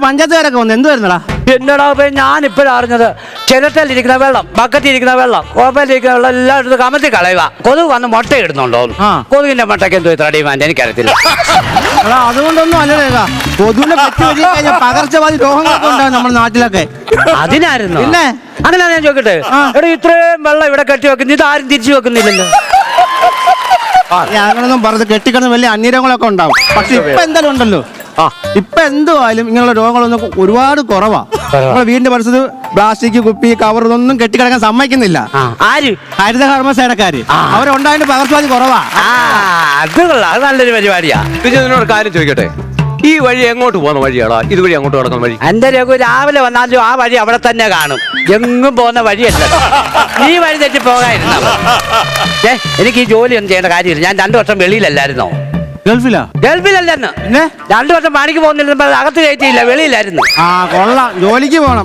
പഞ്ചായത്തുകാരൊക്കെ വന്നു എന്തുവായിരുന്നടാ? എന്നടാ ഞാൻ ഇപ്പോഴും അറിഞ്ഞത് ചിരട്ടയിലിരിക്കുന്ന വെള്ളം, ബക്കറ്റിരിക്കുന്ന വെള്ളം, കോപ്പയിലിരിക്കുന്ന വെള്ളം എല്ലാം എടുത്ത് കമത്തി കളയുക. കൊതുക് വന്ന് മുട്ട ഇടുന്നുണ്ടോ? കൊതുകിന്റെ മുട്ടയ്ക്ക് എന്തോ ഇത്ര ഡിമാൻഡ് എനിക്കറിയത്തില്ല. അതുകൊണ്ടൊന്നും അല്ലടാ, കൊതുവിനെ പറ്റി വഴി കഴിഞ്ഞാൽ പകർച്ചവാദി രോഗങ്ങളൊക്കെ ഉണ്ടാവും നമ്മുടെ നാട്ടിലൊക്കെ. അതിനായിരുന്നു പിന്നെ അങ്ങനെ ഞാൻ ചോദിക്കട്ടെ, ഇവിടെ ഇത്രയും വെള്ളം ഇവിടെ കെട്ടി വെക്കുന്നു, ഇതാരും തിരിച്ചു വെക്കുന്നില്ലല്ലോ. ഞങ്ങളൊന്നും പറഞ്ഞത് കെട്ടിക്കിടന്ന് വലിയ അന്യരോഗങ്ങളൊക്കെ ഉണ്ടാവും. പക്ഷെ ഇപ്പൊ എന്തായാലും ഉണ്ടല്ലോ, ഇപ്പൊ എന്തുവായാലും ഇങ്ങനെയുള്ള രോഗങ്ങളൊന്നും ഒരുപാട് കുറവാ. നമ്മുടെ വീടിന്റെ പരിസരത്ത് പ്ലാസ്റ്റിക് കുപ്പി കവർ ഇതൊന്നും കെട്ടിക്കിടക്കാൻ സമ്മതിക്കുന്നില്ല. ആര്? ഹരിത കർമ്മസേനക്കാര് അവരുണ്ടായിട്ട് പകർച്ചവാദി കുറവാ. അത് കൊള്ളാം, അത് നല്ലൊരു പരിപാടിയാ. ഇതിനോട് കാര്യം ചോദിക്കട്ടെ, ഈ വഴി എങ്ങോട്ട് പോകുന്ന വഴിയാടാ? ഇതുവഴി അങ്ങോട്ട് കിടക്കുന്ന വഴി? എന്റെ രഘു രാവിലെ വന്നാലും ആ വഴി അവിടെ തന്നെ കാണും, എങ്ങും പോകുന്ന വഴിയല്ല. ഈ വഴി തെറ്റി പോകാതിരുന്ന എനിക്ക് ഈ ജോലി ഒന്നും ചെയ്യേണ്ട കാര്യമില്ല. ഞാൻ 2 വർഷം വെളിയിലല്ലായിരുന്നോ? ഗൾഫിലല്ലെന്ന്. 2 വർഷം പണിക്ക് പോകുന്നില്ല, അകത്ത് കയറ്റിയില്ല, വെളിയിലായിരുന്നു. കൊള്ളാം, ജോലിക്ക് പോകണം.